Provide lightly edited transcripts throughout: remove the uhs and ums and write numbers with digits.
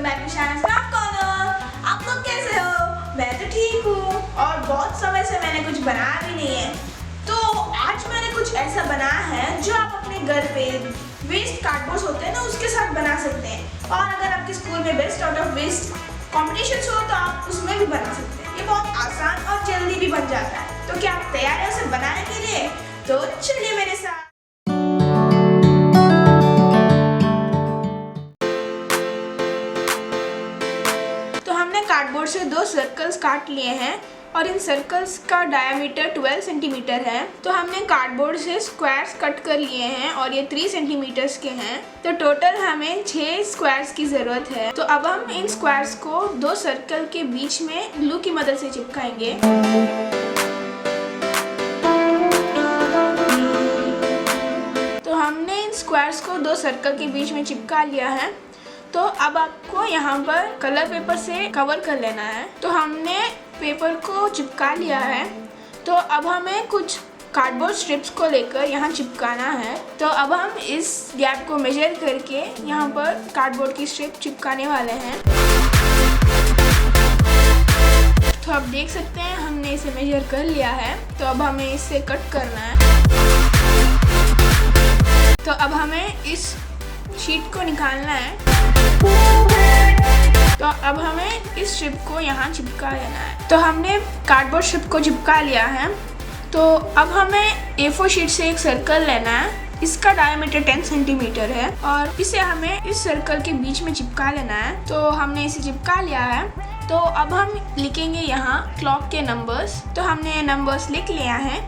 Welcome back to channel snap corner. आप लोग कैसे हो? मैं तो ठीक हूँ और बहुत समय से मैंने कुछ बनाया भी नहीं है, तो आज मैंने कुछ ऐसा बनाया है जो आप अपने घर पे वेस्ट कार्डबोर्ड होते हैं ना, उसके साथ बना सकते हैं। और अगर आपके स्कूल में best out of waste competition हो तो आप उसमें भी बना सकते हैं। ये बहुत आसान और जल्दी भी बन जाता है। तो क्या आप तैयार हैं उसे बनाने के लिए? तो चलिए मेरे साथ। कार्डबोर्ड से 2 सर्कल्स काट लिए हैं और इन सर्कल्स का डायमीटर 12 सेंटीमीटर है। तो हमने कार्डबोर्ड से स्क्वायर्स कट कर लिए हैं और ये 3 सेंटीमीटर्स के हैं। तो टोटल हमें 6 स्क्वायर्स की ज़रूरत है। तो अब हम इन स्क्वायर्स को 2 सर्कल के बीच में ग्लू की मदद से चिपकाएंगे। तो हमने इन स्क्वायर्स को 2 सर्कल के बीच में चिपका लिया है। तो अब आपको यहाँ पर कलर पेपर से कवर कर लेना है। तो हमने पेपर को चिपका लिया है। तो अब हमें कुछ कार्डबोर्ड स्ट्रिप्स को लेकर यहाँ चिपकाना है। तो अब हम इस गैप को मेजर करके यहाँ पर कार्डबोर्ड की स्ट्रिप चिपकाने वाले हैं। तो आप देख सकते हैं हमने इसे मेजर कर लिया है। तो अब हमें इसे कट करना है। तो अब हमें इस शीट को निकालना है। तो अब हमें इस स्ट्रिप को यहाँ चिपका लेना है। तो हमने कार्डबोर्ड स्ट्रिप को चिपका लिया है। तो अब हमें A4 शीट से एक सर्कल लेना है। इसका डायमीटर 10 सेंटीमीटर है और इसे हमें इस सर्कल के बीच में चिपका लेना है। तो हमने इसे चिपका लिया है। तो अब हम लिखेंगे यहाँ क्लॉक के नंबर्स। तो हमने ये नंबर्स लिख लिया है।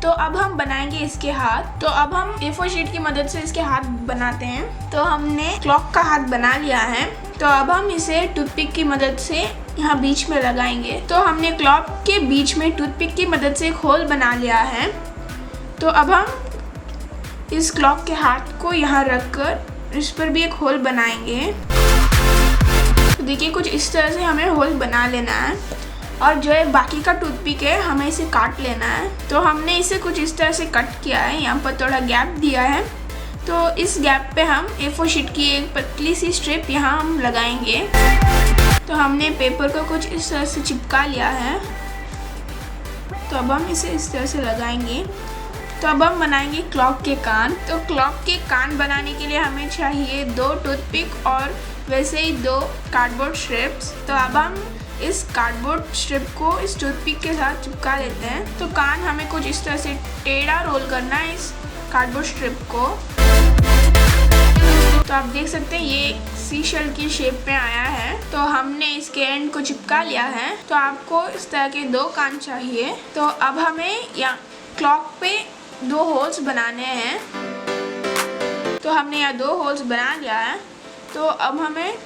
तो अब हम बनाएंगे इसके हाथ। तो अब हम A4 शीट की मदद से इसके हाथ बनाते हैं। तो हमने क्लॉक का हाथ बना लिया है। तो अब हम इसे टूथपिक की मदद से यहाँ बीच में लगाएंगे। तो हमने क्लॉक के बीच में टूथपिक की मदद से एक होल बना लिया है। तो अब हम इस क्लॉक के हाथ को यहाँ रखकर इस पर भी एक होल बनाएंगे। तो देखिए कुछ इस तरह से हमें होल बना लेना है। और जो है बाकी का टूथपिक है हमें इसे काट लेना है। तो हमने इसे कुछ इस तरह से कट किया है। यहाँ पर थोड़ा गैप दिया है। तो इस गैप पे हम A4 शीट की एक पतली सी स्ट्रिप यहाँ हम लगाएंगे। तो हमने पेपर को कुछ इस तरह से चिपका लिया है। तो अब हम इसे इस तरह से लगाएंगे। तो अब हम बनाएंगे क्लॉक के कान। तो क्लॉक के कान बनाने के लिए हमें चाहिए 2 टूथपिक और वैसे ही 2 कार्डबोर्ड स्ट्रिप्स। तो अब हम इस कार्डबोर्ड स्ट्रिप को इस टूथपिक के साथ चिपका लेते हैं। तो कान हमें कुछ इस तरह से टेढ़ा रोल करना है इस कार्डबोर्ड स्ट्रिप को। तो आप देख सकते हैं ये एक सी शेल की शेप में आया है। तो हमने इसके एंड को चिपका लिया है। तो आपको इस तरह के 2 कान चाहिए। तो अब हमें यहाँ क्लॉक पे 2 होल्स बनाने हैं। तो हमने यहाँ 2 होल्स बना लिया है। तो अब हमें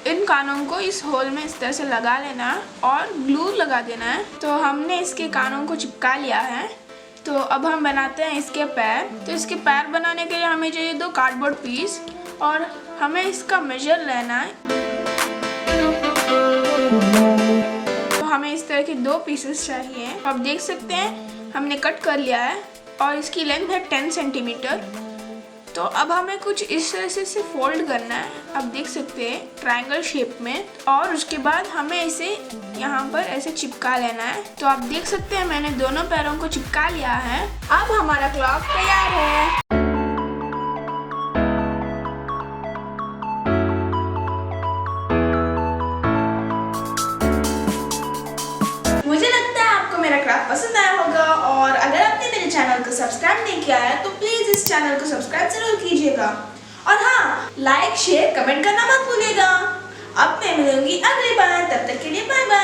इन कानों को इस होल में इस तरह से लगा लेना और ग्लू लगा देना है। तो हमने इसके कानों को चिपका लिया है। तो अब हम बनाते हैं इसके पैर। तो इसके पैर बनाने के लिए हमें चाहिए 2 कार्डबोर्ड पीस और हमें इसका मेजर लेना है। तो हमें इस तरह के 2 पीसेस चाहिए। तो आप देख सकते हैं हमने कट कर लिया है और इसकी लेंथ है 10 सेंटीमीटर। तो अब हमें कुछ इस तरह से इसे फोल्ड करना है। आप देख सकते हैं ट्रायंगल शेप में। और उसके बाद हमें इसे यहाँ पर ऐसे चिपका लेना है। तो आप देख सकते हैं मैंने दोनों पैरों को चिपका लिया है। अब हमारा क्लॉक तैयार है। मुझे लगता है आपको मेरा क्राफ्ट पसंद आया होगा और अगर आपने मेरे चैनल को सब्सक्राइब नहीं किया है तो प्लीज इस चैनल को सब्सक्राइब जरूर कीजिएगा। और हाँ, लाइक शेयर कमेंट करना मत भूलिएगा। अब मैं मिलूंगी अगली बार, तब तक के लिए बाय बाय।